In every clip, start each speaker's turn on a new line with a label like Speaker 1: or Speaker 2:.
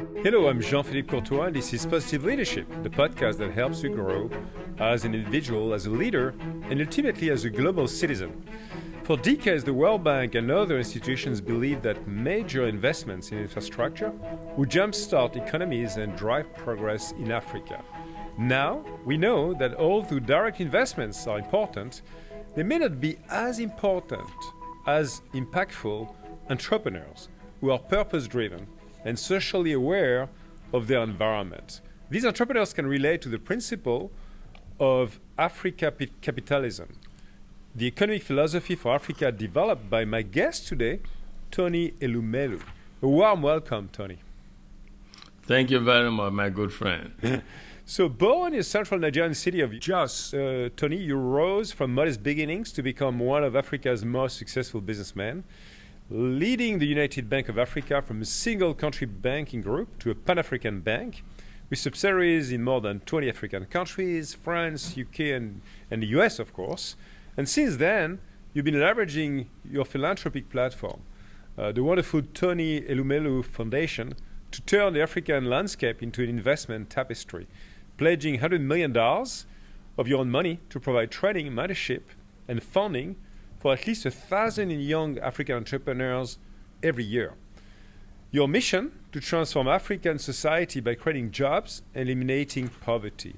Speaker 1: Hello, I'm Jean-Philippe Courtois, and this is Positive Leadership, the podcast that helps you grow as an individual, as a leader, and ultimately as a global citizen. For decades, the World Bank and other institutions believed that major investments in infrastructure would jumpstart economies and drive progress in Africa. Now, we know that although direct investments are important, they may not be as important as impactful entrepreneurs who are purpose-driven and socially aware of their environment. These entrepreneurs can relate to the principle of Africa capitalism, the economic philosophy for Africa developed by my guest today, Tony Elumelu. A warm welcome, Tony.
Speaker 2: Thank you very much, my good friend.
Speaker 1: So, born in the central Nigerian city of Jos, Tony, you rose from modest beginnings to become one of Africa's most successful businessmen, leading the United Bank of Africa from a single country banking group to a Pan-African bank with subsidiaries in more than 20 African countries, France, UK, and the US, of course. And since then, you've been leveraging your philanthropic platform, the wonderful Tony Elumelu Foundation, to turn the African landscape into an investment tapestry, pledging $100 million of your own money to provide training, mentorship, and funding for at least 1,000 young African entrepreneurs every year. Your mission to transform African society by creating jobs and eliminating poverty.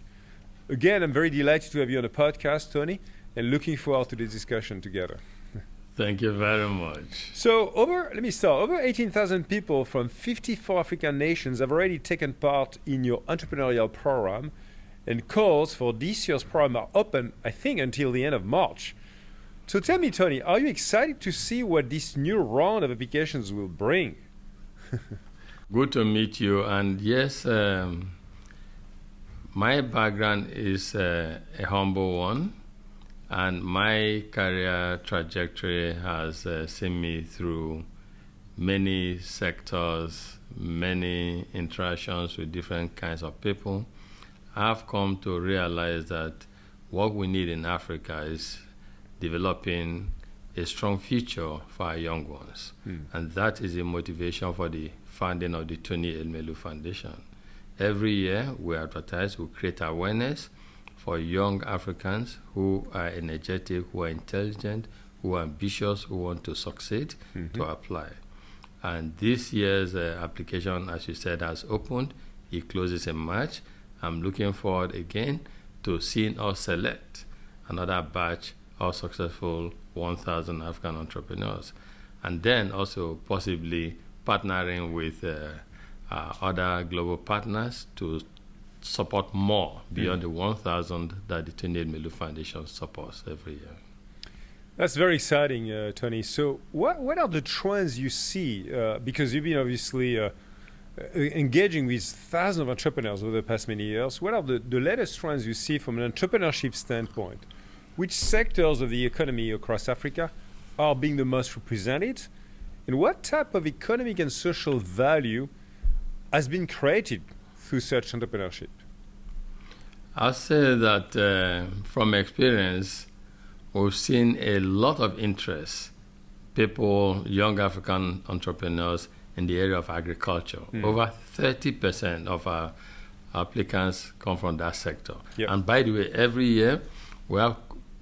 Speaker 1: Again, I'm very delighted to have you on the podcast, Tony, and looking forward to this discussion together.
Speaker 2: Thank you very much.
Speaker 1: So over 18,000 people from 54 African nations have already taken part in your entrepreneurial program, and calls for this year's program are open, I think, until the end of March. So tell me, Tony, are you excited to see what this new round of applications will bring?
Speaker 2: Good to meet you. And yes, my background is a humble one. And my career trajectory has seen me through many sectors, many interactions with different kinds of people. I've come to realize that what we need in Africa is developing a strong future for our young ones. And that is the motivation for the founding of the Tony Elumelu Foundation. Every year we advertise, we create awareness for young Africans who are energetic, who are intelligent, who are ambitious, who want to succeed, to apply. And this year's application, as you said, has opened. It closes in March. I'm looking forward again to seeing us select another batch of successful 1,000 African entrepreneurs. And then also possibly partnering with other global partners to support more beyond the 1,000 that the Tony Elumelu Foundation supports every year.
Speaker 1: That's very exciting, Tony. So what are the trends you see? Because you've been obviously engaging with thousands of entrepreneurs over the past many years. What are the latest trends you see from an entrepreneurship standpoint? Which sectors of the economy across Africa are being the most represented? And what type of economic and social value has been created through such entrepreneurship?
Speaker 2: I'll say that from experience, we've seen a lot of interest, people, young African entrepreneurs in the area of agriculture. Over 30% of our applicants come from that sector. Yep. And by the way, every year we have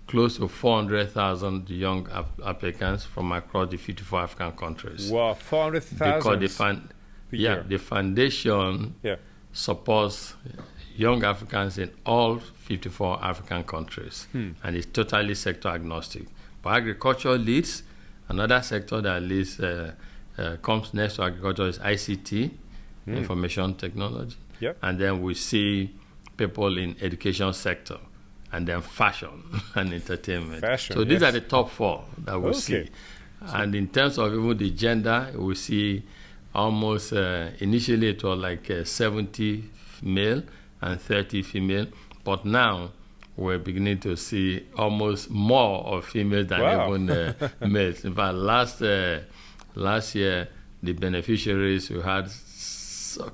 Speaker 2: close to 400,000 young applicants from across the 54 African countries.
Speaker 1: Wow, 400,000.
Speaker 2: Because the foundation supports young Africans in all 54 African countries, and it's totally sector agnostic. But agriculture leads. Another sector that leads comes next to agriculture is ICT, information technology, and then we see people in education sector, and then fashion and entertainment. So these are the top four that we see. And in terms of even the gender, we see almost initially it was like 70 male and 30 female, but now we're beginning to see almost more of females than even males. In fact, last year the beneficiaries we had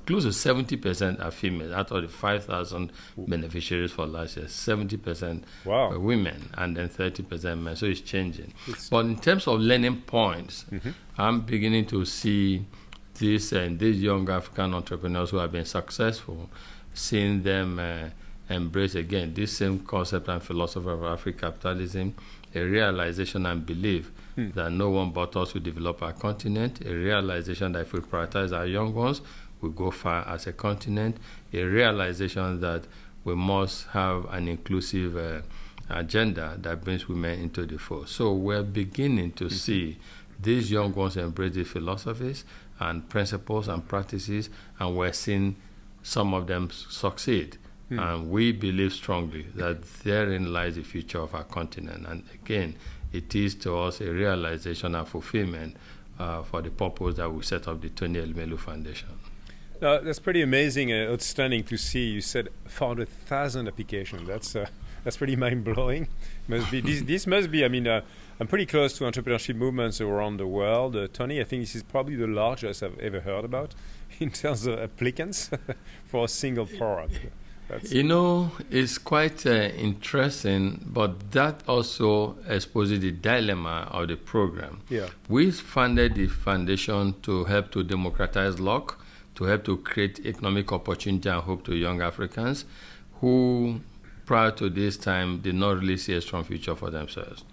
Speaker 2: close to 70% are females. Out of the 5,000 beneficiaries for last year, 70% were women and then 30% men. So it's changing. But in terms of learning points, I'm beginning to see these young African entrepreneurs who have been successful, seeing them embrace again this same concept and philosophy of African capitalism, a realization and belief that no one but us will develop our continent, a realization that if we prioritize our young ones, we go far as a continent, a realization that we must have an inclusive agenda that brings women into the fold. So we're beginning to see these young ones embrace the philosophies and principles and practices, and we're seeing some of them succeed. And we believe strongly that therein lies the future of our continent. And again, it is to us a realization and fulfillment for the purpose that we set up the Tony Elumelu Foundation.
Speaker 1: That's pretty amazing and outstanding to see. You said 400,000 applications. That's pretty mind-blowing. This must be, I mean, I'm pretty close to entrepreneurship movements around the world. Tony, I think this is probably the largest I've ever heard about in terms of applicants for a single product.
Speaker 2: It's quite interesting, but that also exposes the dilemma of the program.
Speaker 1: Yeah.
Speaker 2: We funded the foundation to help to democratize luck, to help to create economic opportunity and hope to young Africans who, prior to this time, did not really see a strong future for themselves.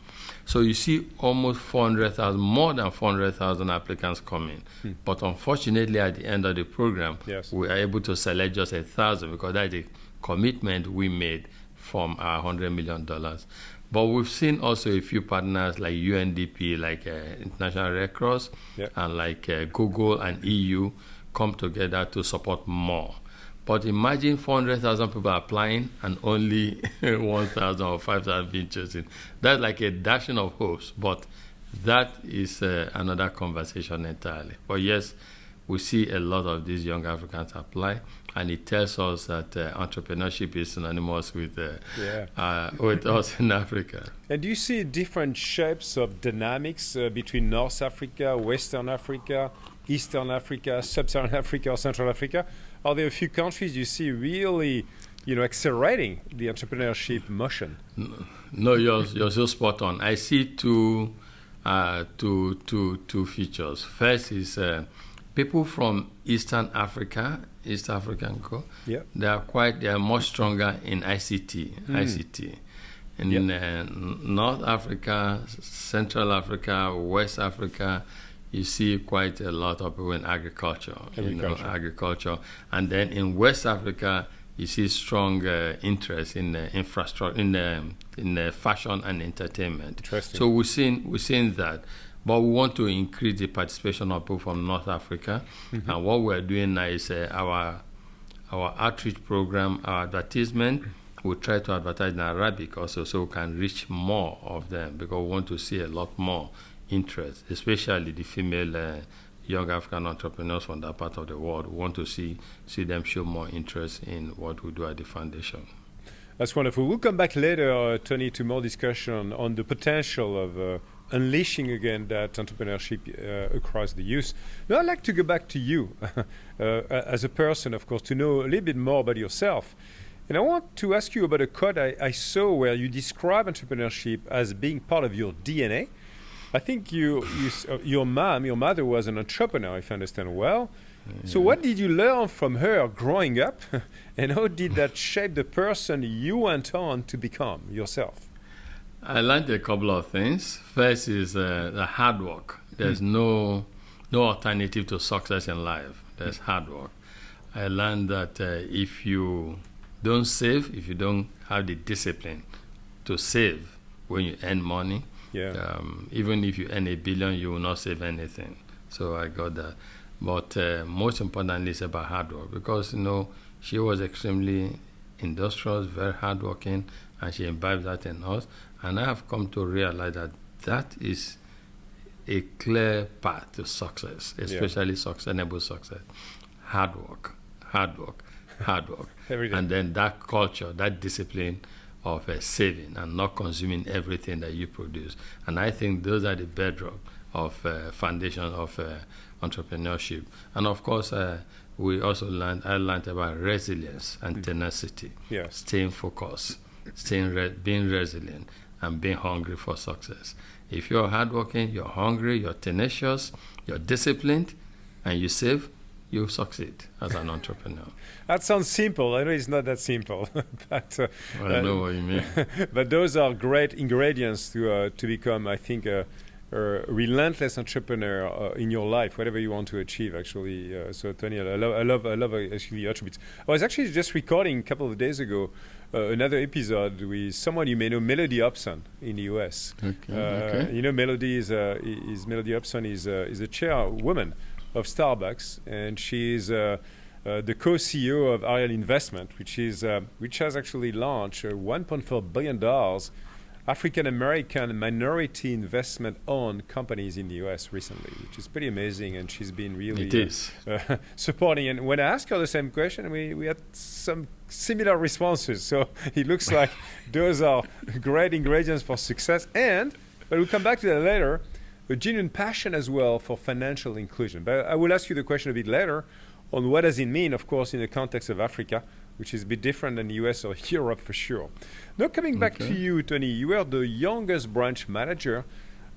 Speaker 2: So you see almost 400,000, more than 400,000 applicants coming. But unfortunately, at the end of the program, we are able to select just 1,000 because that's the commitment we made from our $100 million. But we've seen also a few partners like UNDP, like International Red Cross, and like Google and EU come together to support more. But imagine 400,000 people applying and only 1,000 or 5,000 being chosen. That's like a dashing of hopes, but that is another conversation entirely. But yes, we see a lot of these young Africans apply, and it tells us that entrepreneurship is synonymous with us in Africa.
Speaker 1: And do you see different shapes of dynamics between North Africa, Western Africa, Eastern Africa, Sub-Saharan Africa, or Central Africa? Are there a few countries you see really, accelerating the entrepreneurship motion?
Speaker 2: No, you're so spot on. I see two features. First is people from Eastern Africa, East African co. They are much stronger in ICT. In North Africa, Central Africa, West Africa, you see quite a lot of people in agriculture. And then in West Africa, you see strong interest in infrastructure, in fashion and entertainment.
Speaker 1: Interesting.
Speaker 2: So we're seeing that. But we want to increase the participation of people from North Africa. And what we're doing now is our outreach program, our advertisement. We try to advertise in Arabic also so we can reach more of them, because we want to see a lot more interest, especially the female young African entrepreneurs from that part of the world. We want to see them show more interest in what we do at the foundation.
Speaker 1: That's wonderful. We'll come back later, Tony, to more discussion on the potential of unleashing again that entrepreneurship across the youth. Now, I'd like to go back to you as a person, of course, to know a little bit more about yourself. And I want to ask you about a quote I saw where you describe entrepreneurship as being part of your DNA. I think your mother was an entrepreneur, if I understand well. Yeah. So what did you learn from her growing up, and how did that shape the person you went on to become yourself?
Speaker 2: I learned a couple of things. First is the hard work. There's no alternative to success in life. There's hard work. I learned that if you don't save, if you don't have the discipline to save when you earn money, even if you earn $1 billion, you will not save anything. So I got that. But most importantly, it's about hard work, because she was extremely industrious, very hardworking, and she imbibed that in us. And I have come to realize that is a clear path to success, especially sustainable success. Hard work.
Speaker 1: Every day.
Speaker 2: And then that culture, that discipline of saving and not consuming everything that you produce. And I think those are the bedrock of foundation of entrepreneurship. And of course, I learned about resilience and tenacity, staying focused, being resilient, and being hungry for success. If you're hardworking, you're hungry, you're tenacious, you're disciplined, and you save, you succeed as an entrepreneur.
Speaker 1: That sounds simple. I know it's not that simple, but
Speaker 2: I know what you mean.
Speaker 1: but those are great ingredients to become, I think, a relentless entrepreneur in your life, whatever you want to achieve. Actually, so Tony, I love actually the attributes. I was actually just recording a couple of days ago another episode with someone you may know, Melody Upson in the U.S.
Speaker 2: Okay.
Speaker 1: You know, Melody is Melody Upson is a chairwoman of Starbucks, and she is the co-CEO of Ariel Investment, which has actually launched $1.4 billion African American minority investment-owned companies in the U.S. recently, which is pretty amazing, and she's been really supporting. And when I asked her the same question, we had some similar responses. So it looks like those are great ingredients for success. And we'll come back to that later. A genuine passion as well for financial inclusion. But I will ask you the question a bit later on what does it mean, of course, in the context of Africa, which is a bit different than the US or Europe for sure. Now coming back to you, Tony, you were the youngest branch manager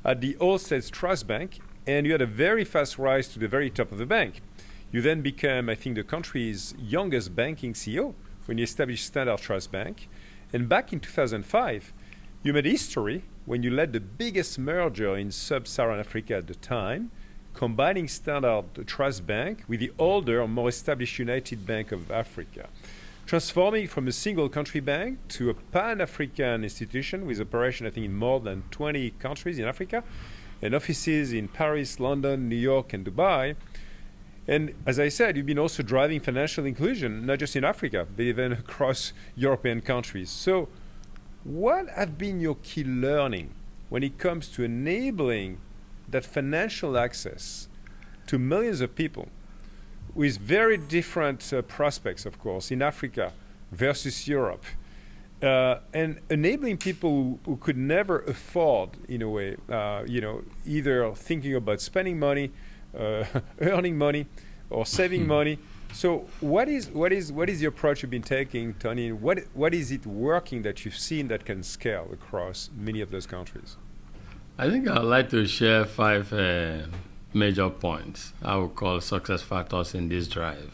Speaker 1: at the All States Trust Bank, and you had a very fast rise to the very top of the bank. You then became, I think, the country's youngest banking CEO when you established Standard Trust Bank. And back in 2005, you made history when you led the biggest merger in sub-Saharan Africa at the time, combining Standard Trust Bank with the older, more established United Bank of Africa, transforming from a single country bank to a pan-African institution with operation, I think, in more than 20 countries in Africa, and offices in Paris, London, New York, and Dubai. And as I said, you've been also driving financial inclusion, not just in Africa, but even across European countries. So what have been your key learning when it comes to enabling that financial access to millions of people with very different prospects, of course, in Africa versus Europe, and enabling people who could never afford, in a way, either thinking about spending money, earning money, or saving money. So what is the approach you've been taking, Tony? What is it working that you've seen that can scale across many of those countries?
Speaker 2: I think I'd like to share 5 major points I would call success factors in this drive.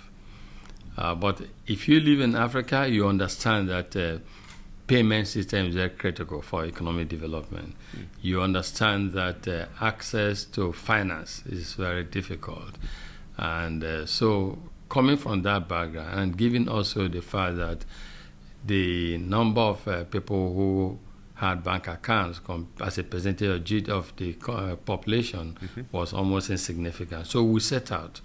Speaker 2: But if you live in Africa, you understand that payment system is very critical for economic development. You understand that access to finance is very difficult. And so coming from that background and given also the fact that the number of people who had bank accounts as a percentage of the population was almost insignificant. So we set out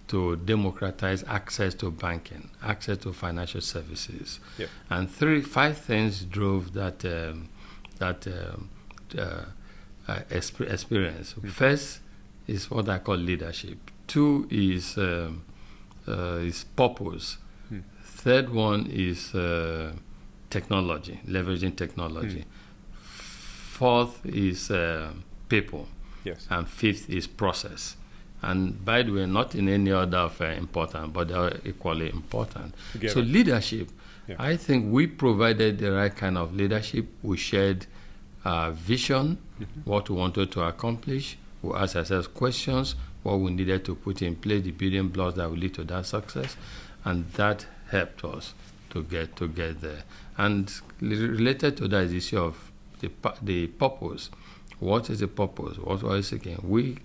Speaker 2: to democratize access to banking, access to financial services. Yep. And 5 things drove that experience. First is what I call leadership. 2 is purpose. Third one is technology, leveraging technology. 4th is people.
Speaker 1: Yes.
Speaker 2: And 5th is process. And by the way, not in any order of importance, but they are equally important. Together. So leadership, I think we provided the right kind of leadership. We shared vision, what we wanted to accomplish. We asked ourselves questions, what we needed to put in place, the building blocks that will lead to that success. And that helped us to get there. And related to that is the issue of the purpose. What is the purpose? What are we seeking? We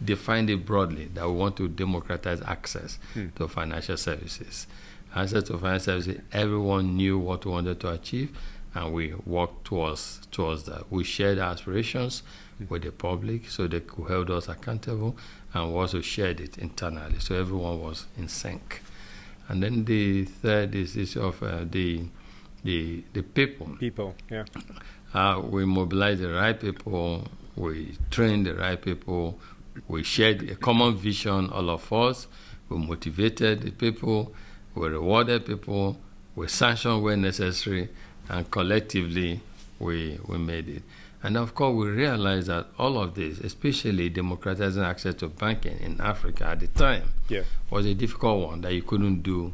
Speaker 2: defined it broadly that we want to democratize access to financial services. Access to financial services, everyone knew what we wanted to achieve, and we worked towards that. We shared aspirations with the public so they could hold us accountable, and we also shared it internally, so everyone was in sync. And then the third is this of the people.
Speaker 1: People, yeah.
Speaker 2: We mobilized the right people, we trained the right people, we shared a common vision, all of us. We motivated the people, we rewarded people, we sanctioned where necessary, and collectively we made it. And of course, we realized that all of this, especially democratizing access to banking in Africa at the time, was a difficult one that you couldn't do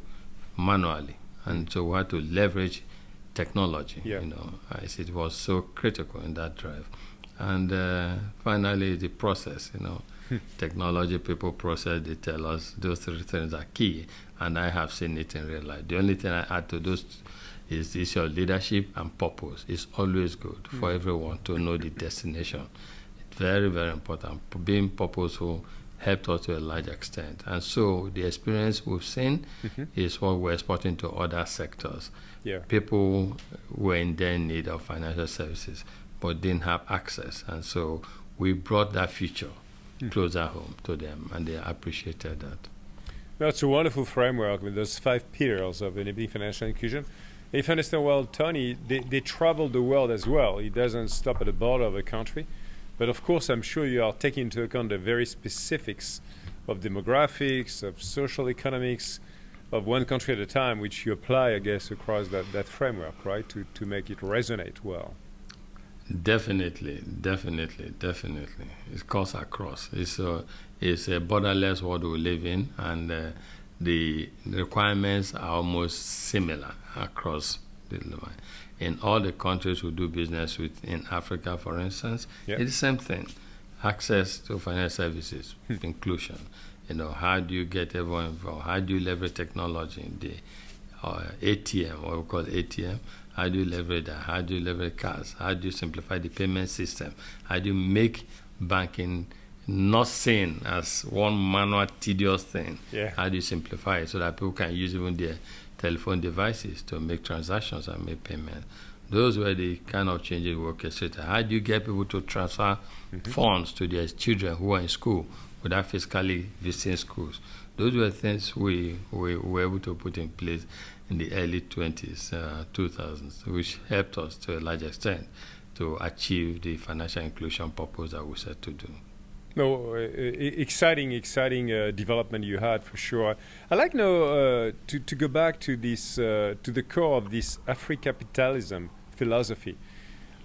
Speaker 2: manually. And so we had to leverage technology, as it was so critical in that drive. And finally, the process, technology, people, process, they tell us those three things are key, and I have seen it in real life. The only thing I add to those is your leadership and purpose. It's always good for everyone to know the destination. It's very, very important. Being purposeful helped us to a large extent. And so the experience we've seen is what we're exporting to other sectors.
Speaker 1: Yeah.
Speaker 2: People were in their need of financial services, but didn't have access. And so we brought that future closer home to them, and they appreciated that.
Speaker 1: That's a wonderful framework with those 5 pillars of enabling financial inclusion. If I understand well, Tony, they travel the world as well. It doesn't stop at the border of a country. But of course, I'm sure you are taking into account the very specifics of demographics, of social economics, of one country at a time, which you apply, I guess, across that framework, right, to make it resonate well.
Speaker 2: Definitely. It cuts across. It's a borderless world we live in, and the requirements are almost similar across the line. In all the countries we do business with in Africa, for instance, it's the same thing. Access to financial services, inclusion. How do you get everyone involved? How do you leverage technology? The ATM, what we call ATM. How do you leverage that? How do you leverage cards? How do you simplify the payment system? How do you make banking not seen as one manual, tedious thing? How do you simplify it so that people can use even their telephone devices to make transactions and make payments? Those were the kind of changes we orchestrated. How do you get people to transfer funds to their children who are in school without physically visiting schools? Those were things we were able to put in place in the early 2000s, which helped us to a large extent to achieve the financial inclusion purpose that we set to do.
Speaker 1: No, exciting development you had for sure. I'd like now to go back to this to the core of this Africapitalism philosophy.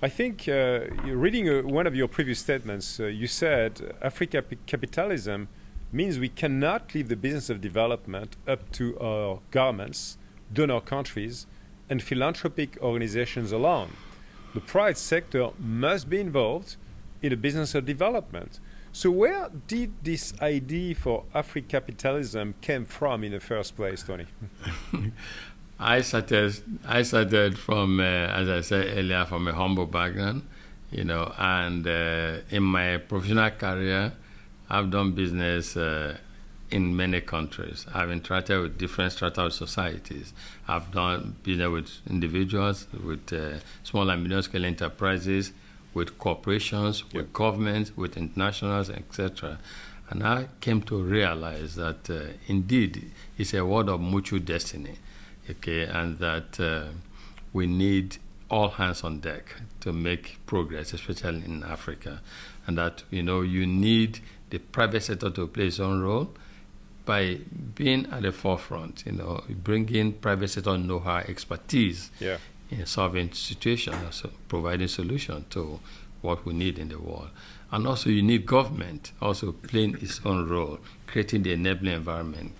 Speaker 1: I think reading one of your previous statements, you said Africapitalism means we cannot leave the business of development up to our governments, donor countries, and philanthropic organizations alone. The private sector must be involved in the business of development. So where did this idea for Africapitalism came from in the first place, Tony?
Speaker 2: I started from, as I said earlier, from a humble background, and in my professional career, I've done business in many countries. I've interacted with different strata of societies. I've done business with individuals, with small and medium-scale enterprises, with corporations, with governments, with internationals, etc. And I came to realize that indeed it's a world of mutual destiny, and that we need all hands on deck to make progress, especially in Africa, and that you need the private sector to play its own role by being at the forefront, bringing private sector know-how, expertise in solving situations, providing solutions to what we need in the world. And also you need government also playing its own role, creating the enabling environment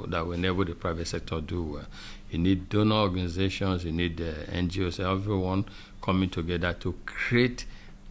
Speaker 2: that will enable the private sector to do well. You need donor organizations, you need NGOs, everyone coming together to create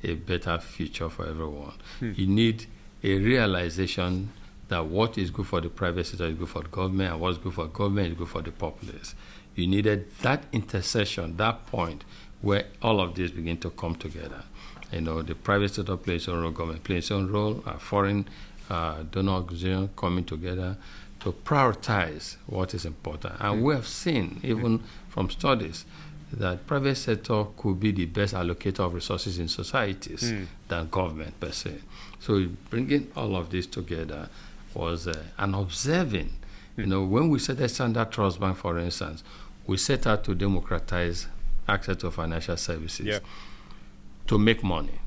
Speaker 2: a better future for everyone. You need a realization that what is good for the private sector is good for the government, and what's good for government is good for the populace. You needed that intersection, that point where all of this begin to come together. The private sector plays its own role, government plays its own role, foreign donor organizations coming together to prioritize what is important. And we have seen, even from studies, that private sector could be the best allocator of resources in societies than government per se. So bringing all of this together was and observing. When we set a Standard Trust Bank, for instance, we set out to democratize access to financial services to make money.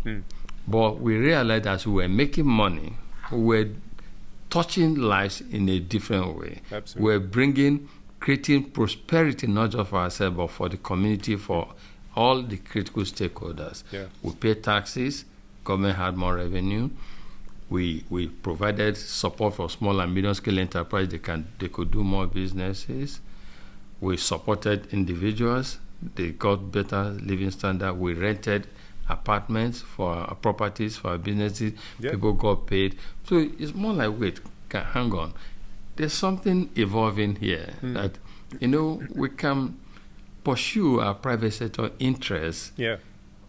Speaker 2: But we realized as we were making money, we were touching lives in a different way.
Speaker 1: Absolutely.
Speaker 2: We're creating prosperity not just for ourselves, but for the community, for all the critical stakeholders. We pay taxes, government had more revenue. We provided support for small and medium-scale enterprises. They could do more businesses. We supported individuals. They got better living standard. We rented apartments, for our properties, for our businesses.
Speaker 1: Yeah.
Speaker 2: People got paid. So it's more like, wait, hang on. There's something evolving here that, we can pursue our private sector interests
Speaker 1: Yeah.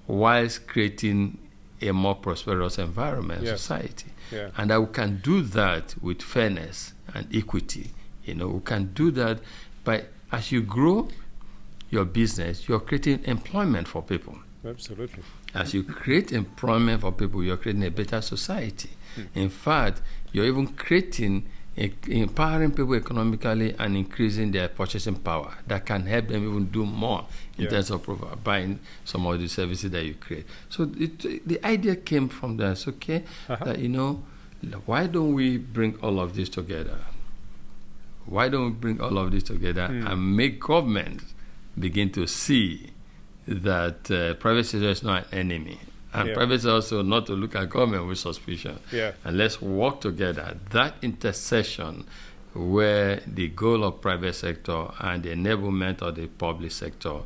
Speaker 2: whilst creating a more prosperous environment,
Speaker 1: Yeah.
Speaker 2: society.
Speaker 1: Yeah.
Speaker 2: And that we can do that with fairness and equity. We can do that by, as you grow your business, you're creating employment for people.
Speaker 1: Absolutely.
Speaker 2: As you create employment for people, you're creating a better society. In fact, you're even empowering people economically and increasing their purchasing power that can help them even do more in terms of buying some of the services that you create. So the idea came from that. It's okay that, why don't we bring all of this together? Why don't we bring all of this together and make government begin to see that private sector is not an enemy, and private sector also not to look at government with suspicion. And let's work together. That intersection where the goal of private sector and the enablement of the public sector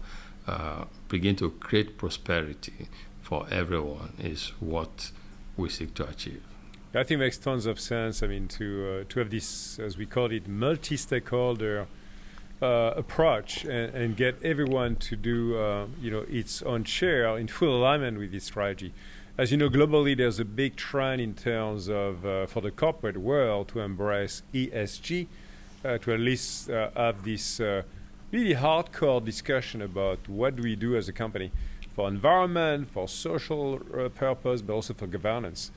Speaker 2: begin to create prosperity for everyone is what we seek to achieve.
Speaker 1: I think it makes tons of sense. I mean, to have this, as we call it, multi-stakeholder approach and get everyone to do, its own share in full alignment with this strategy. As you know, globally, there's a big trend in terms of, for the corporate world, to embrace ESG, to at least have this really hardcore discussion about what do we do as a company for environment, for social purpose, but also for governance.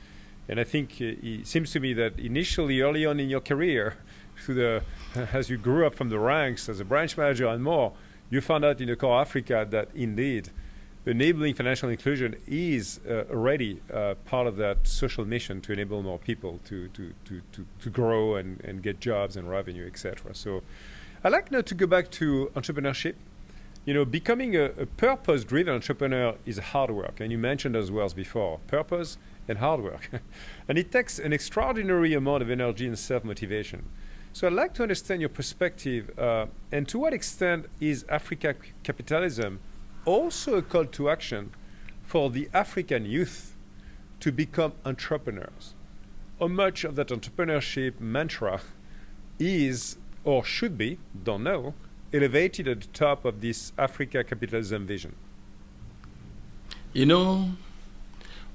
Speaker 1: And I think it seems to me that initially, early on in your career, as you grew up from the ranks as a branch manager and more, you found out in the core Africa that indeed enabling financial inclusion is already part of that social mission to enable more people to grow and get jobs and revenue, etc. So I'd like now to go back to entrepreneurship. Becoming a purpose-driven entrepreneur is hard work, and you mentioned as well as before, purpose and hard work. And it takes an extraordinary amount of energy and self-motivation. So I'd like to understand your perspective, and to what extent is Africa capitalism also a call to action for the African youth to become entrepreneurs? How much of that entrepreneurship mantra is, or should be, don't know, elevated at the top of this Africa capitalism vision?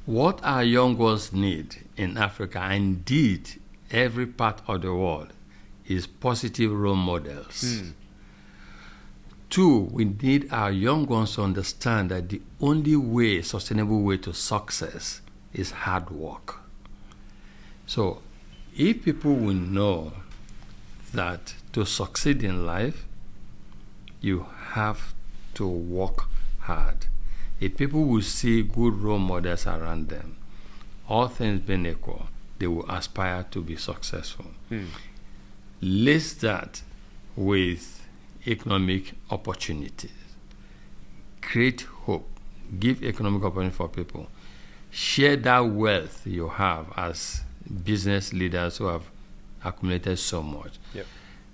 Speaker 2: What our young ones need in Africa, and indeed every part of the world, is positive role models. 2, we need our young ones to understand that the only sustainable way to success is hard work. So if people will know that to succeed in life, you have to work hard. If people will see good role models around them, all things being equal, they will aspire to be successful. Lace that with economic opportunities. Create hope. Give economic opportunity for people. Share that wealth you have as business leaders who have accumulated so much.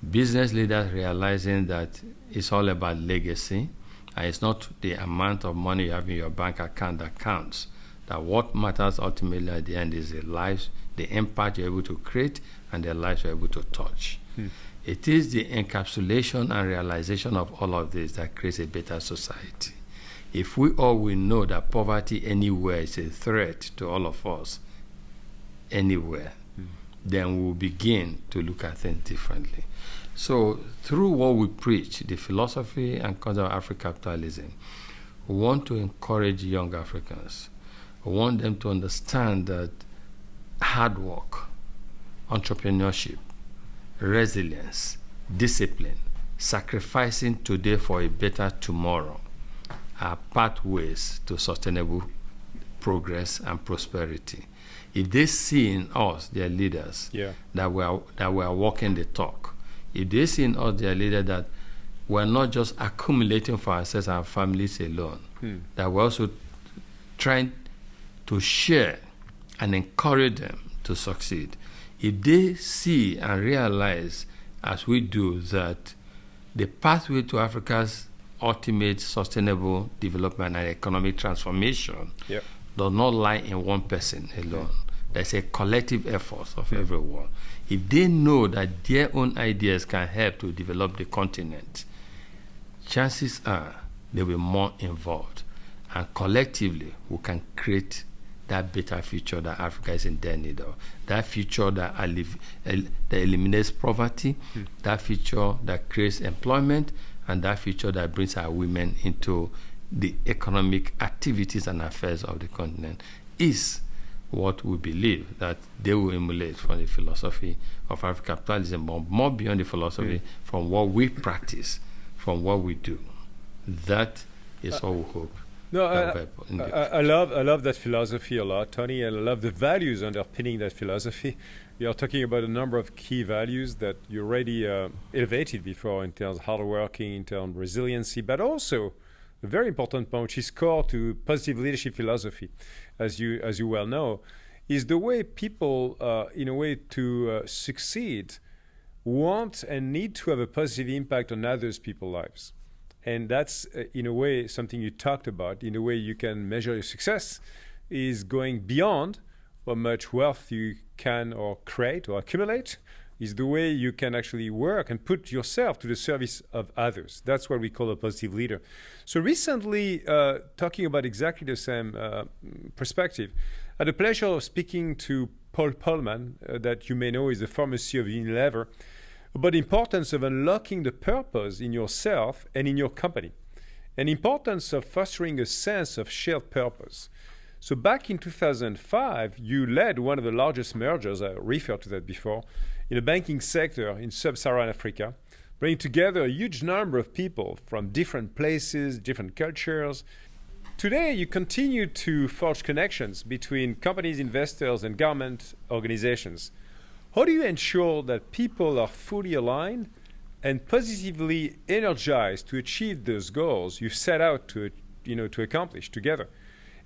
Speaker 2: Business leaders realizing that it's all about legacy, and it's not the amount of money you have in your bank account that counts. That what matters ultimately at the end is the lives, the impact you're able to create, and the lives you're able to touch. It is the encapsulation and realization of all of this that creates a better society. If we all will know that poverty anywhere is a threat to all of us, anywhere, then we'll begin to look at things differently. So through what we preach, the philosophy and concept of African capitalism, we want to encourage young Africans. We want them to understand that hard work, entrepreneurship, resilience, discipline, sacrificing today for a better tomorrow are pathways to sustainable progress and prosperity. If they see in us, their leaders, that we are walking the talk, if they see in us, their leaders, that we're not just accumulating for ourselves and our families alone, that we're also trying to share and encourage them to succeed. If they see and realize, as we do, that the pathway to Africa's ultimate sustainable development and economic transformation does not lie in one person alone. There's a collective effort of everyone. If they know that their own ideas can help to develop the continent, chances are they will be more involved. And collectively, we can create that better future that Africa is in their need of. That future that eliminates poverty, that future that creates employment, and that future that brings our women into the economic activities and affairs of the continent is what we believe that they will emulate from the philosophy of African capitalism, but more beyond the philosophy, from what we practice, from what we do. That is what we hope.
Speaker 1: No, I love that philosophy a lot, Tony, and I love the values underpinning that philosophy. You're talking about a number of key values that you already elevated before in terms of hardworking, in terms of resiliency, but also a very important point, which is core to positive leadership philosophy, as you well know, is the way people, in a way to succeed, want and need to have a positive impact on others people's lives. And that's, in a way, something you talked about. In a way, you can measure your success is going beyond how much wealth you can or create or accumulate, is the way you can actually work and put yourself to the service of others. That's what we call a positive leader. So recently, talking about exactly the same perspective, I had the pleasure of speaking to Paul Polman, that you may know is the former CEO of Unilever, about the importance of unlocking the purpose in yourself and in your company, and the importance of fostering a sense of shared purpose. So back in 2005, you led one of the largest mergers, I referred to that before, in the banking sector in sub-Saharan Africa, bringing together a huge number of people from different places, different cultures. Today, you continue to forge connections between companies, investors, and government organizations. How do you ensure that people are fully aligned and positively energized to achieve those goals you've set out to accomplish together?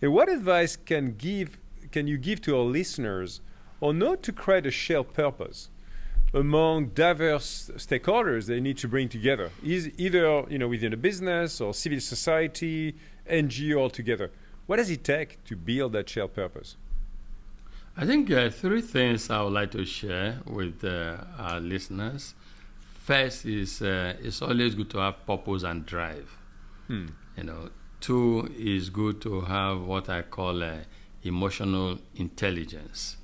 Speaker 1: And what advice can you give to our listeners on how to create a shared purpose among diverse stakeholders they need to bring together, either within a business or civil society, NGO altogether? What does it take to build that shared purpose?
Speaker 2: I think there are three things I would like to share with our listeners. First is it's always good to have purpose and drive. Two is good to have what I call emotional intelligence.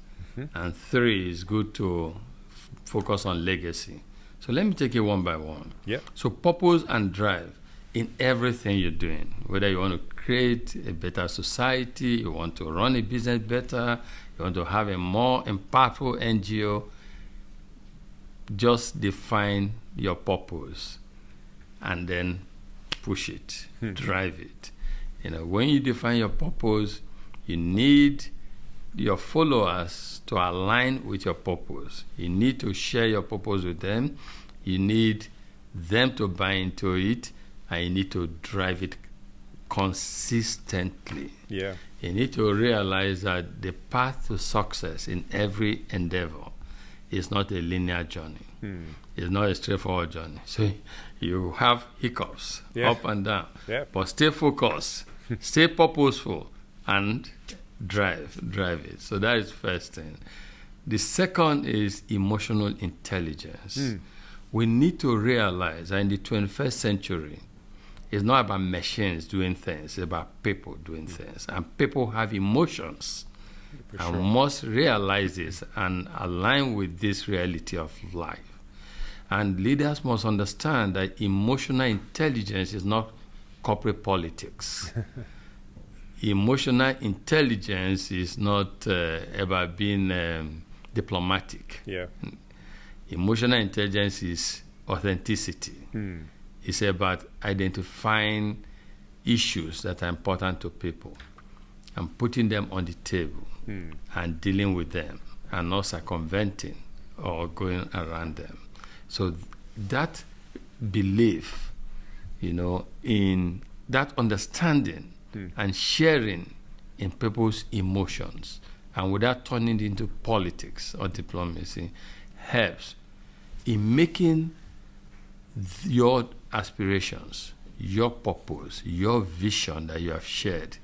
Speaker 2: And three is good to focus on legacy. So let me take it one by one. So purpose and drive in everything you're doing, whether you want to create a better society, you want to run a business better, you want to have a more impactful NGO, just define your purpose and then push it, drive it. When you define your purpose, you need your followers to align with your purpose. You need to share your purpose with them. You need them to buy into it, and you need to drive it consistently. You need to realize that the path to success in every endeavor is not a linear journey. It's not a straightforward journey. So you have hiccups up and down, but stay focused, stay purposeful, and drive it. So that is the first thing. The second is emotional intelligence. We need to realize that in the 21st century, it's not about machines doing things, it's about people doing things. And people have emotions. And we must realize this and align with this reality of life. And leaders must understand that emotional intelligence is not corporate politics. Emotional intelligence is not about being diplomatic. Emotional intelligence is authenticity. It's about identifying issues that are important to people and putting them on the table and dealing with them and not circumventing or going around them. So that belief, in that understanding and sharing in people's emotions and without turning it into politics or diplomacy helps in making your aspirations, your purpose, your vision that you have shared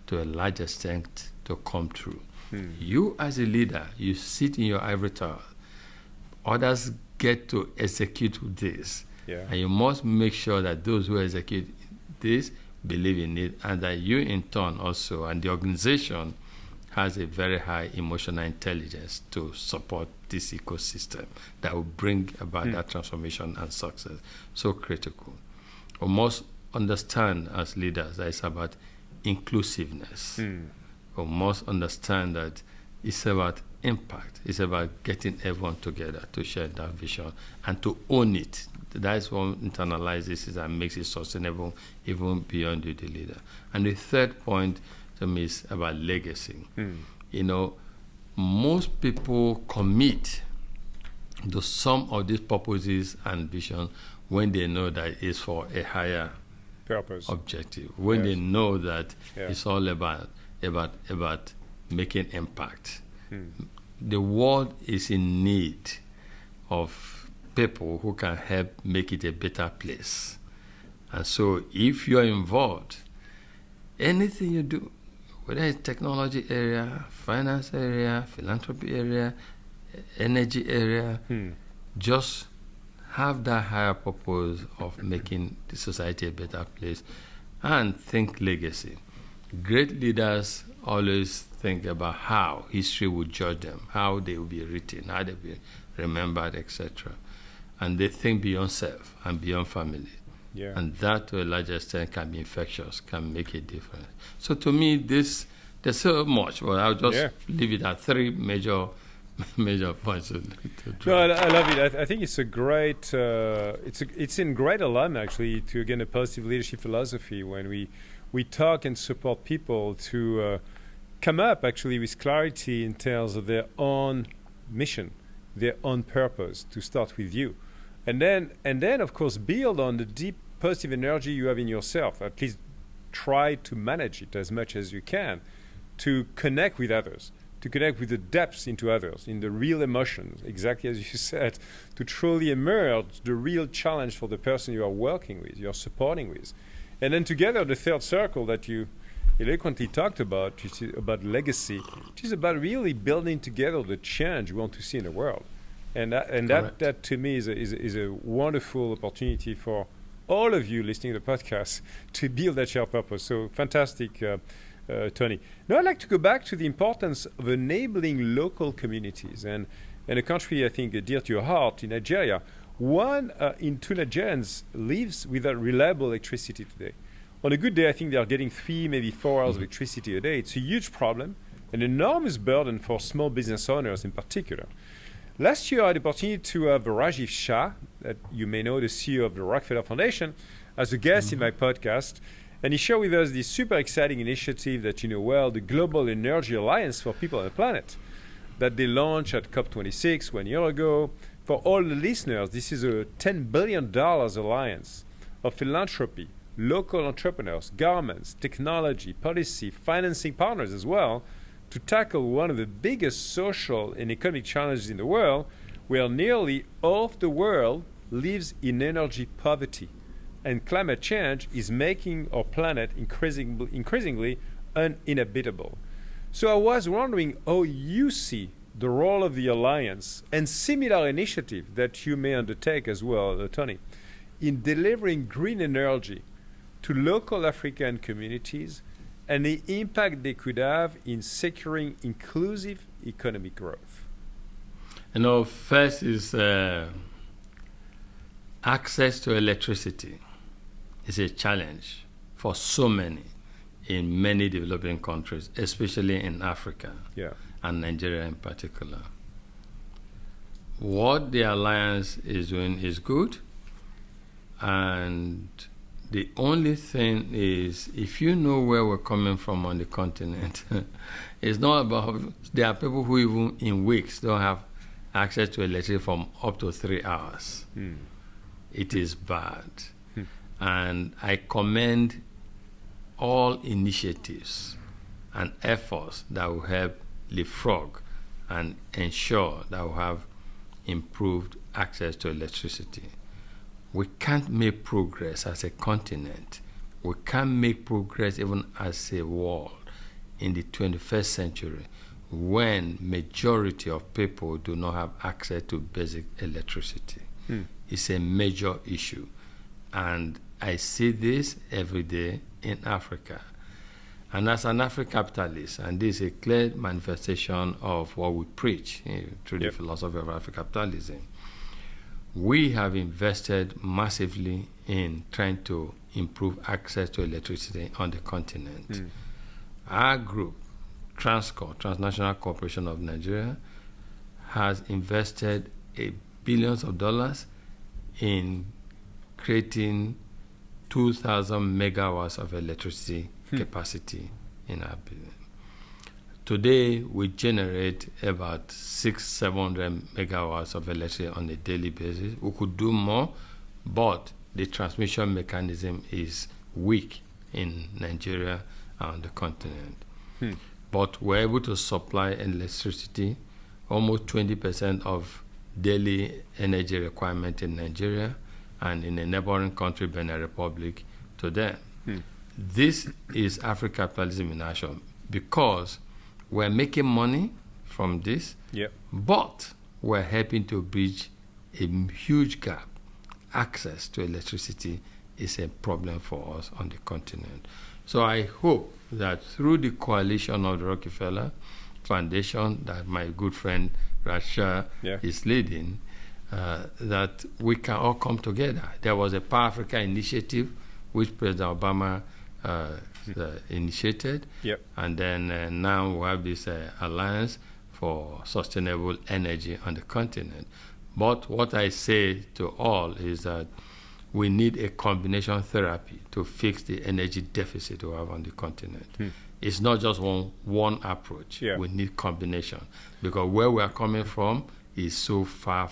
Speaker 2: to a large extent to come true. You as a leader, you sit in your ivory tower. Others get to execute this.
Speaker 1: Yeah.
Speaker 2: And you must make sure that those who execute this believe in it, and that you in turn also, and the organization has a very high emotional intelligence to support this ecosystem that will bring about that transformation and success. So critical. We must understand as leaders that it's about inclusiveness. We must understand that it's about impact. It's about getting everyone together to share that vision and to own it. That's what internalizes it and makes it sustainable even beyond you, the leader. And the third point to me is about legacy. You know, most people commit to some of these purposes and vision when they know that it's for a higher
Speaker 1: Purpose.
Speaker 2: objective, when they know that it's all about making impact. The world is in need of people who can help make it a better place. And so if you're involved, anything you do, whether it's technology area, finance area, philanthropy area, energy area, just have that higher purpose of making the society a better place and think legacy. Great leaders always think about how history will judge them, how they will be written, how they will be remembered, etc. And they think beyond self and beyond family.
Speaker 1: Yeah.
Speaker 2: And that, to a large extent, can be infectious, can make a difference. So to me, there's so much, but I'll just leave it at three major points.
Speaker 1: No, I love it. I think it's a great. It's in great alignment actually to again a positive leadership philosophy when we talk and support people to come up actually with clarity in terms of their own mission, their own purpose. To start with you, and then of course build on the deep positive energy you have in yourself. At least try to manage it as much as you can to connect with others. To connect with the depths into others, in the real emotions, exactly as you said, to truly emerge the real challenge for the person you are working with, you are supporting with. And then together, the third circle that you eloquently talked about, which is about legacy, which is about really building together the change we want to see in the world. And that to me is a wonderful opportunity for all of you listening to the podcast to build that shared purpose. So fantastic. Tony. Now I'd like to go back to the importance of enabling local communities and a country I think dear to your heart, in Nigeria. 1 in 2 Nigerians lives without reliable electricity today. On a good day, I think they are getting 3, maybe 4 hours of electricity a day. It's a huge problem, an enormous burden for small business owners in particular. Last year, I had the opportunity to have Rajiv Shah, that you may know, the CEO of the Rockefeller Foundation, as a guest in my podcast. And he shared with us this super exciting initiative that you know well, the Global Energy Alliance for People on the Planet, that they launched at COP26 1 year ago. For all the listeners, this is a $10 billion alliance of philanthropy, local entrepreneurs, governments, technology, policy, financing partners as well, to tackle one of the biggest social and economic challenges in the world, where nearly half the world lives in energy poverty. And climate change is making our planet increasingly uninhabitable. So I was wondering how you see the role of the Alliance and similar initiative that you may undertake as well, Tony, in delivering green energy to local African communities and the impact they could have in securing inclusive economic growth.
Speaker 2: You know, first is access to electricity. Is a challenge for so many in many developing countries, especially in Africa and Nigeria in particular. What the Alliance is doing is good, and the only thing is, if you know where we're coming from on the continent, it's not about, there are people who even in weeks don't have access to electricity for up to 3 hours. It is bad. And I commend all initiatives and efforts that will help leapfrog and ensure that we have improved access to electricity. we can't make progress as a continent. We can't make progress even as a world in the 21st century when majority of people do not have access to basic electricity. It's a major issue. And I see this every day in Africa. And as an African capitalist, and this is a clear manifestation of what we preach through the philosophy of African capitalism, we have invested massively in trying to improve access to electricity on the continent. Our group, Transcorp, Transnational Corporation of Nigeria, has invested billions of dollars in creating 2,000 megawatts of electricity capacity in our building. Today, we generate about 600-700 megawatts of electricity on a daily basis. We could do more, but the transmission mechanism is weak in Nigeria and the continent. But we're able to supply electricity, almost 20% of daily energy requirement in Nigeria and in a neighboring country, Benin Republic, to them. This is African capitalism in action, because we're making money from this, but we're helping to bridge a huge gap. Access to electricity is a problem for us on the continent. So I hope that through the coalition of the Rockefeller Foundation that my good friend Rasha is leading, that we can all come together. There was a Power Africa initiative which President Obama initiated, and then now we have this Alliance for Sustainable Energy on the continent. But what I say to all is that we need a combination therapy to fix the energy deficit we have on the continent. It's not just one approach. We need combination, because where we are coming from is so far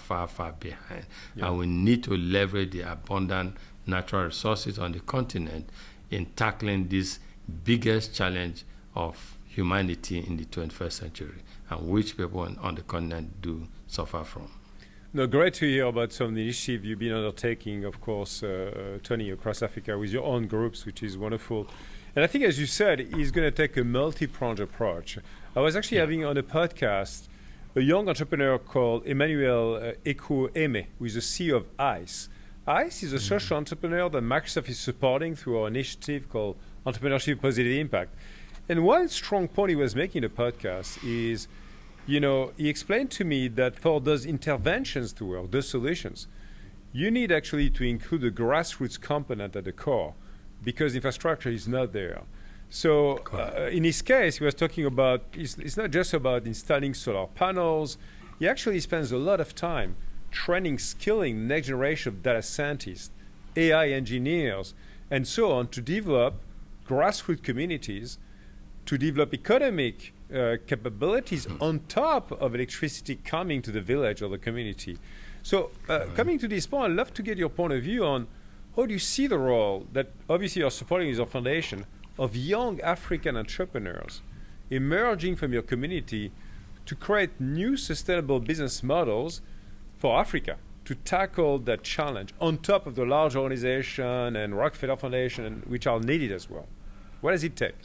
Speaker 2: behind. And we need to leverage the abundant natural resources on the continent in tackling this biggest challenge of humanity in the 21st century, and which people on the continent do suffer from.
Speaker 1: No, great to hear about some of the initiative you've been undertaking, of course, Tony, across Africa with your own groups, which is wonderful. And I think, as you said, he's going to take a multi-pronged approach. I was actually having on a podcast a young entrepreneur called Emmanuel Eko-Eme, who is the CEO of ICE. ICE is a social entrepreneur that Microsoft is supporting through our initiative called Entrepreneurship Positive Impact. And one strong point he was making in the podcast is, you know, he explained to me that for those interventions to work, those solutions, you need actually to include the grassroots component at the core, because infrastructure is not there. So in his case, he was talking about, it's not just about installing solar panels. He actually spends a lot of time training, skilling next generation of data scientists, AI engineers, and so on, to develop grassroots communities, to develop economic capabilities on top of electricity coming to the village or the community. So coming to this point, I'd love to get your point of view on how do you see the role that obviously you're supporting with your foundation of young African entrepreneurs emerging from your community to create new sustainable business models for Africa to tackle that challenge on top of the large organization and Rockefeller Foundation, which are needed as well. What does it take?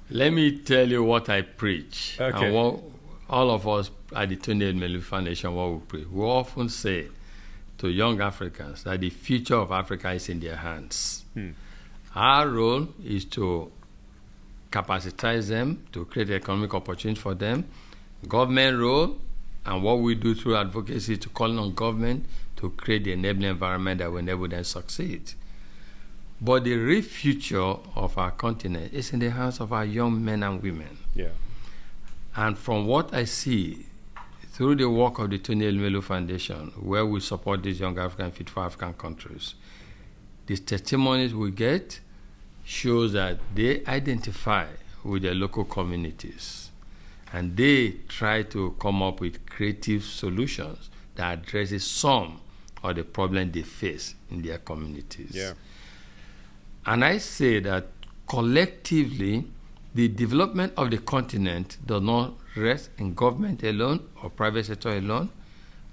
Speaker 2: Let me tell you what I preach.
Speaker 1: Okay.
Speaker 2: And what all of us at the Tony Elumelu Foundation, what we preach. We often say to young Africans that the future of Africa is in their hands. Our role is to capacitize them, to create economic opportunity for them. Government role, and what we do through advocacy, to call on government to create the enabling environment that will enable them to succeed. But the real future of our continent is in the hands of our young men and women. And from what I see through the work of the Tony Elumelu Foundation, where we support these young African Fit for African countries, the testimonies we get shows that they identify with their local communities, and they try to come up with creative solutions that addresses some of the problems they face in their communities. And I say that collectively, the development of the continent does not rest in government alone or private sector alone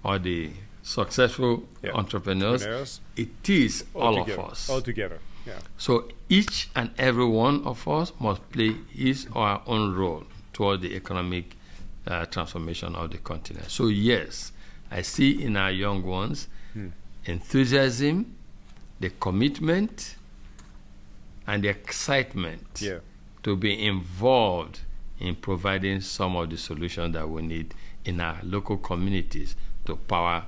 Speaker 2: or the successful entrepreneurs. It is all of us.
Speaker 1: All together. Yeah.
Speaker 2: So each and every one of us must play his or our own role toward the economic transformation of the continent. So yes, I see in our young ones enthusiasm, the commitment, and the excitement to be involved in providing some of the solutions that we need in our local communities to power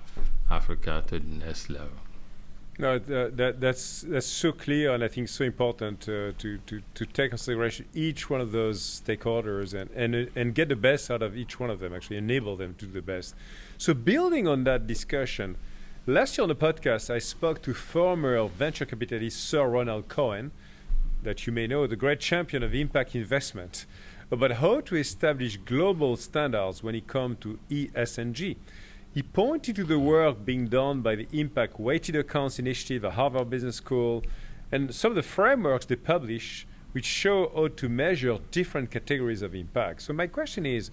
Speaker 2: Africa to the next level.
Speaker 1: No, that's so clear, and I think so important to take consideration each one of those stakeholders and get the best out of each one of them, actually enable them to do the best. So building on that discussion, last year on the podcast, I spoke to former venture capitalist Sir Ronald Cohen, that you may know, the great champion of impact investment, about how to establish global standards when it comes to ESG. He pointed to the work being done by the Impact Weighted Accounts Initiative at Harvard Business School and some of the frameworks they publish which show how to measure different categories of impact. So my question is,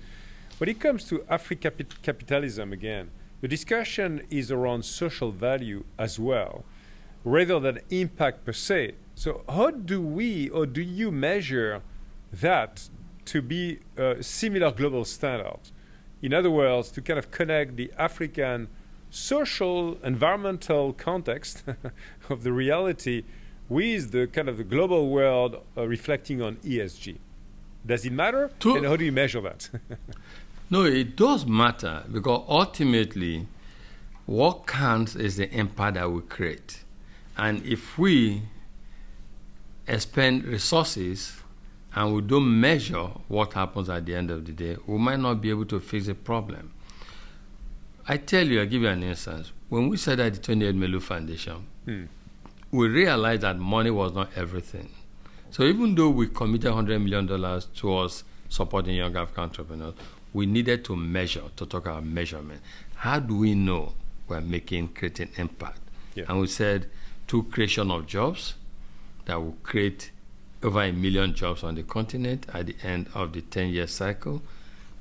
Speaker 1: when it comes to Africa capitalism again, the discussion is around social value as well, rather than impact per se. So how do we or do you measure that to be similar global standards? In other words, to kind of connect the African social, environmental context of the reality with the kind of the global world reflecting on ESG. Does it matter? And how do you measure that?
Speaker 2: No, it does matter, because ultimately what counts is the impact that we create. And if we expend resources and we don't measure what happens at the end of the day, we might not be able to fix the problem. I tell you, I'll give you an instance. When we set up the 28 Melu Foundation, we realized that money was not everything. So even though we committed $100 million towards supporting young African entrepreneurs, we needed to measure, to talk about measurement. How do we know we're creating impact? Yeah. And we said, through creation of jobs that will create over 1 million jobs on the continent at the end of the 10-year cycle.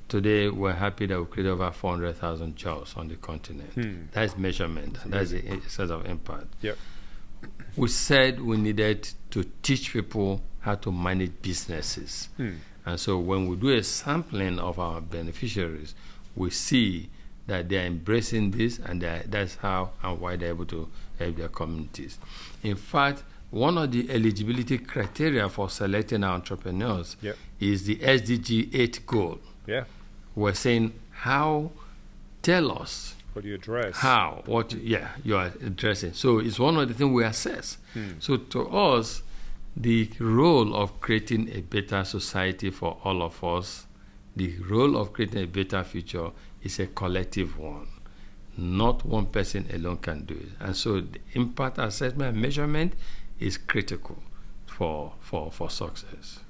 Speaker 2: Today, we're happy that we created over 400,000 jobs on the continent. That's measurement. That's the sense of impact.
Speaker 1: Yep.
Speaker 2: We said we needed to teach people how to manage businesses. And so when we do a sampling of our beneficiaries, we see that they're embracing this, and that's how and why they're able to help their communities. In fact, one of the eligibility criteria for selecting our entrepreneurs is the SDG 8 goal.
Speaker 1: Yeah.
Speaker 2: We're saying, tell us.
Speaker 1: What do you address?
Speaker 2: You are addressing. So it's one of the things we assess. So to us, the role of creating a better society for all of us, the role of creating a better future is a collective one. Not one person alone can do it. And so the impact assessment and measurement is critical for success.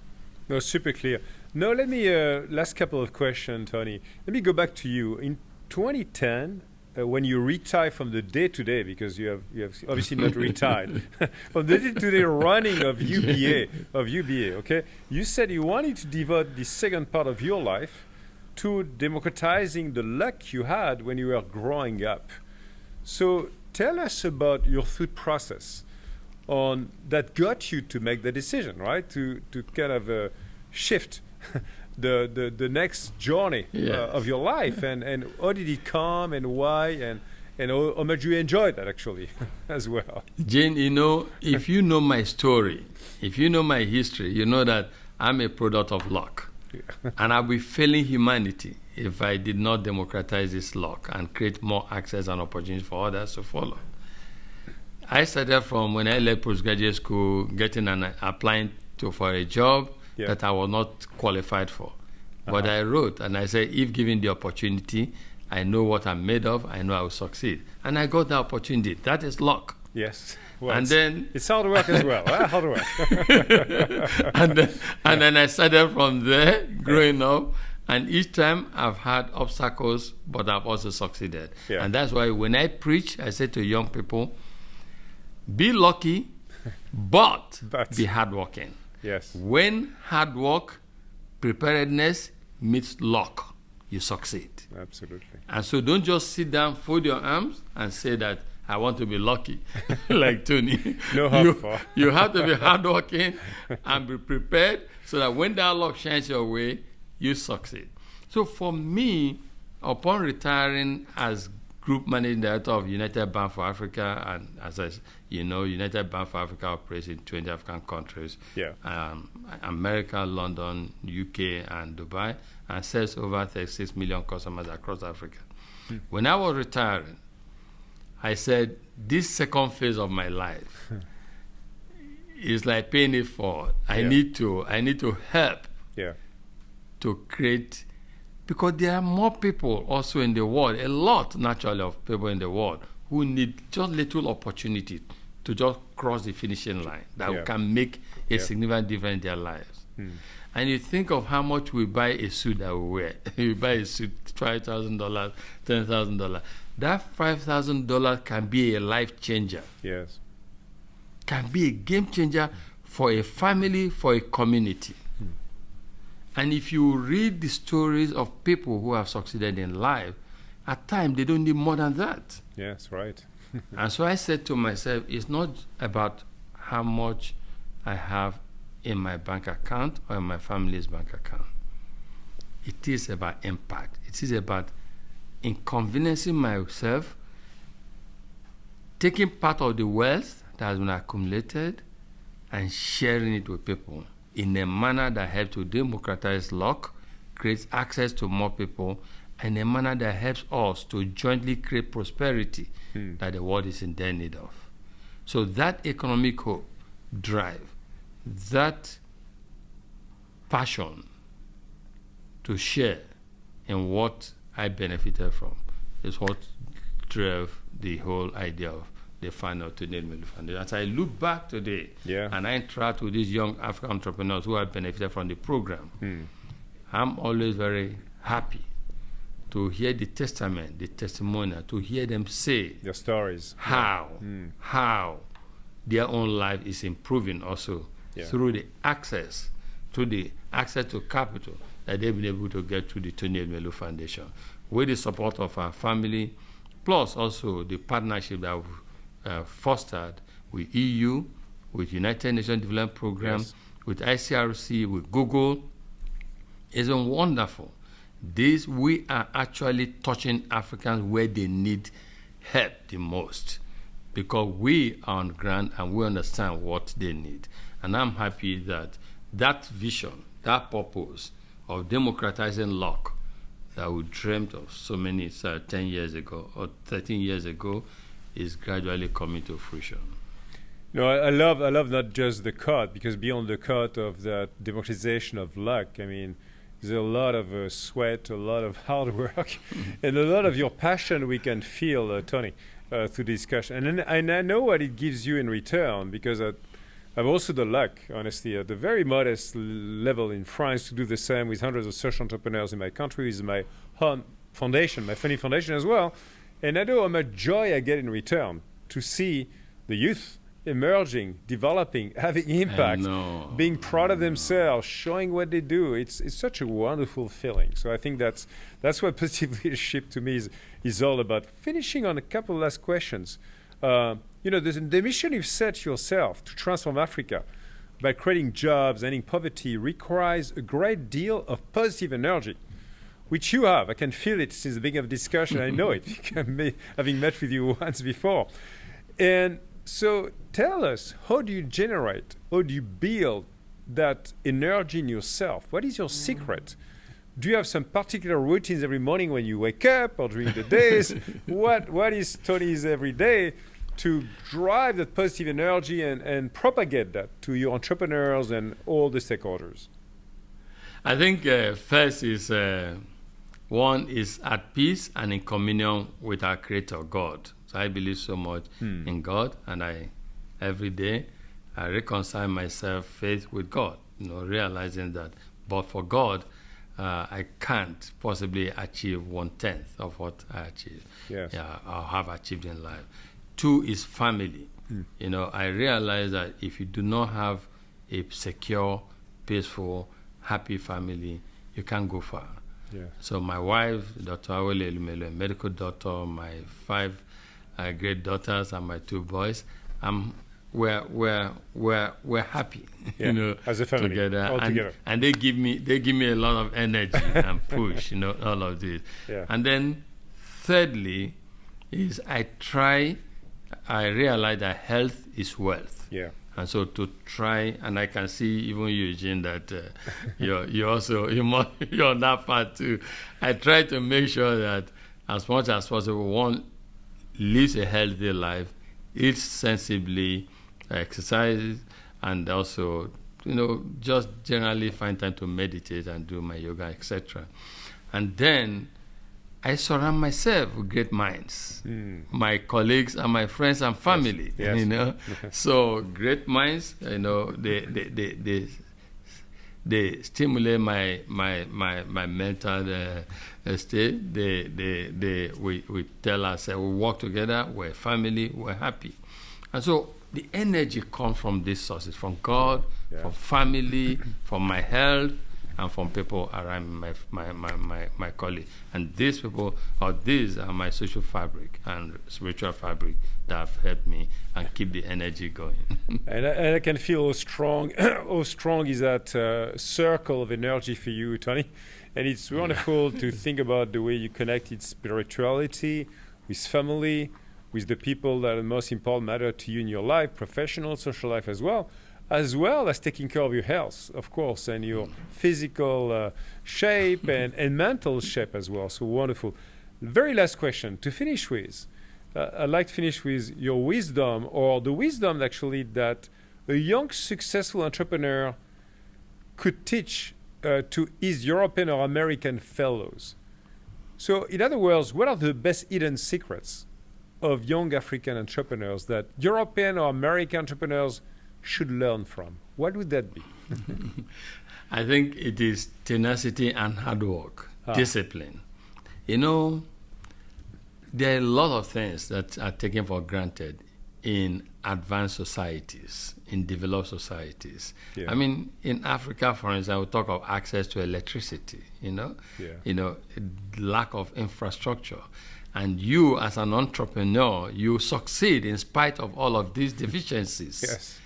Speaker 1: No, super clear. Now, let me, last couple of questions, Tony. Let me go back to you. In 2010, when you retired from the day-to-day, because you have obviously not retired, from the day-to-day running of UBA, okay? You said you wanted to devote the second part of your life to democratizing the luck you had when you were growing up. So tell us about your thought process on that got you to make the decision, right? To kind of shift the next journey of your life, and how did it come, and why, and how much you enjoyed that actually as well.
Speaker 2: Jane, if you know my story, if you know my history, you know that I'm a product of luck. And I'll be failing humanity if I did not democratize this luck and create more access and opportunities for others to follow. I started from when I left postgraduate school, applying for a job that I was not qualified for. But I wrote and I said, if given the opportunity, I know what I'm made of, I know I will succeed. And I got the opportunity. That is luck.
Speaker 1: Yes. Well,
Speaker 2: and then
Speaker 1: it's hard work as well. Hard work.
Speaker 2: and then I started from there, growing up. And each time I've had obstacles, but I've also succeeded. Yeah. And that's why when I preach, I say to young people, be lucky, but be hardworking.
Speaker 1: Yes.
Speaker 2: When hard work, preparedness meets luck, you succeed.
Speaker 1: Absolutely.
Speaker 2: And so don't just sit down, fold your arms, and say that I want to be lucky, like Tony.
Speaker 1: No hope for.
Speaker 2: You have to be hardworking and be prepared so that when that luck shines your way, you succeed. So for me, upon retiring as Group Managing Director of United Bank for Africa, and as United Bank for Africa operates in 20 African countries, America, London, UK, and Dubai, and serves over 36 million customers across Africa. When I was retiring, I said, this second phase of my life is like paying it forward. I need to help to create, because there are more people also in the world, a lot naturally of people in the world who need just little opportunity to just cross the finishing line that can make a significant difference in their lives. And you think of how much we buy a suit that we wear. You buy a suit, $5,000, $10,000. That $5,000 can be a life changer.
Speaker 1: Yes.
Speaker 2: Can be a game changer for a family, for a community. And if you read the stories of people who have succeeded in life, at times they don't need more than that.
Speaker 1: Yes, right.
Speaker 2: And so I said to myself, it's not about how much I have in my bank account or in my family's bank account. It is about impact. It is about inconveniencing myself, taking part of the wealth that has been accumulated and sharing it with people in a manner that helps to democratize luck, creates access to more people, and a manner that helps us to jointly create prosperity that the world is in their need of. So that economic hope, drive, that passion to share in what I benefited from is what drove the whole idea of the final Tony Elumelu Foundation. As I look back today and I interact with these young African entrepreneurs who have benefited from the program, I'm always very happy to hear the testament, the testimonial, to hear them say
Speaker 1: their stories,
Speaker 2: how their own life is improving also through the access to capital that they've been able to get through the Tony Elumelu Foundation, with the support of our family, plus also the partnership that we've fostered with EU, with United Nations Development Program, with ICRC, with Google. It's been wonderful. We are actually touching Africans where they need help the most, because we are on ground and we understand what they need. And I'm happy that that vision, that purpose of democratizing luck that we dreamt of so many 10 years ago or 13 years ago is gradually coming to fruition.
Speaker 1: No, I love not just the cut, because beyond the cut of that democratization of luck, I mean, there's a lot of sweat, a lot of hard work, and a lot of your passion we can feel, Tony, through discussion. And I know what it gives you in return, because I've also the luck, honestly, at the very modest level in France, to do the same with hundreds of social entrepreneurs in my country, with my home foundation, my funny foundation as well. And I know how much joy I get in return to see the youth emerging, developing, having impact, being proud of themselves, showing what they do. It's such a wonderful feeling. So I think that's what positive leadership to me is all about. Finishing on a couple of last questions. The mission you've set yourself to transform Africa by creating jobs, ending poverty, requires a great deal of positive energy, which you have. I can feel it since the beginning of the discussion. I know it, having met with you once before. And so tell us, how do you generate, how do you build that energy in yourself? What is your secret? Do you have some particular routines every morning when you wake up or during the days? What is Tony's every day to drive that positive energy and propagate that to your entrepreneurs and all the stakeholders?
Speaker 2: I think first is one is at peace and in communion with our Creator God. So I believe so much in God, and every day I reconcile myself faith with God, realizing that but for God, I can't possibly achieve 1/10 of what I achieve.
Speaker 1: Yes.
Speaker 2: I have achieved in life. 2 is family. I realize that if you do not have a secure, peaceful, happy family, you can't go far.
Speaker 1: Yeah.
Speaker 2: So my wife, Dr. Awele Elumelu, a medical doctor, my 5 great daughters, and my 2 boys. We're happy,
Speaker 1: Yeah. As a family,
Speaker 2: together.
Speaker 1: all together.
Speaker 2: And they give me a lot of energy and push, all of this.
Speaker 1: Yeah.
Speaker 2: And then thirdly is I realize that health is wealth.
Speaker 1: Yeah.
Speaker 2: And so to try, and I can see even Eugene that you're on that part too. I try to make sure that as much as possible, one lives a healthy life, eats sensibly, exercises, and also, just generally find time to meditate and do my yoga, etc. And then I surround myself with great minds, my colleagues and my friends and family.
Speaker 1: Yes.
Speaker 2: So great minds, they stimulate my mental state. We tell ourselves we work together, we're a family, we're happy, and so the energy comes from these sources, from God, from family, from my health, and from people around my colleagues. And these people, or these are my social fabric and spiritual fabric that have helped me and keep the energy going.
Speaker 1: and I can feel how strong is that circle of energy for you, Tony. And it's wonderful to think about the way you connected spirituality with family, with the people that are most important matter to you in your life, professional, social life as well as taking care of your health, of course, and your physical shape and mental shape as well. So wonderful. Very last question to finish with. I'd like to finish with your wisdom, or the wisdom actually that a young successful entrepreneur could teach to his European or American fellows. So in other words, what are the best hidden secrets of young African entrepreneurs that European or American entrepreneurs should learn from? What would that be?
Speaker 2: I think it is tenacity and hard work, discipline. There are a lot of things that are taken for granted in advanced societies, in developed societies.
Speaker 1: Yeah.
Speaker 2: I mean, in Africa, for instance, we talk of access to electricity, lack of infrastructure. And you, as an entrepreneur, you succeed in spite of all of these deficiencies.
Speaker 1: Yes.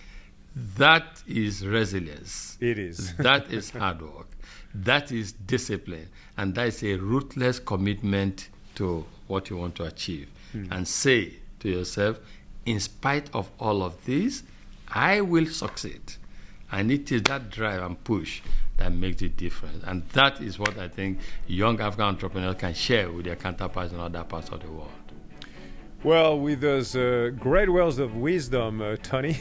Speaker 2: That is resilience.
Speaker 1: It is.
Speaker 2: That is hard work. That is discipline. And that is a ruthless commitment to what you want to achieve. And say to yourself, in spite of all of this, I will succeed. And it is that drive and push that makes it different. And that is what I think young African entrepreneurs can share with their counterparts in other parts of the world.
Speaker 1: Well, with those great words of wisdom, Tony,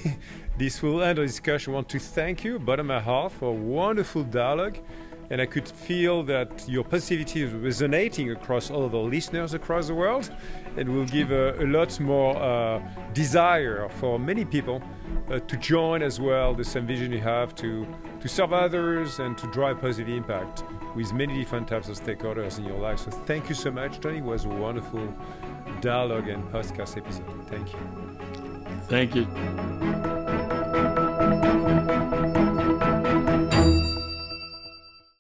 Speaker 1: this will end our discussion. I want to thank you, bottom of my heart, for a wonderful dialogue. And I could feel that your positivity is resonating across all of the listeners across the world, and will give a lot more desire for many people to join as well the same vision you have to serve others and to drive positive impact with many different types of stakeholders in your life. So thank you so much, Tony. It was a wonderful dialogue and podcast episode. Thank you.
Speaker 2: Thank you.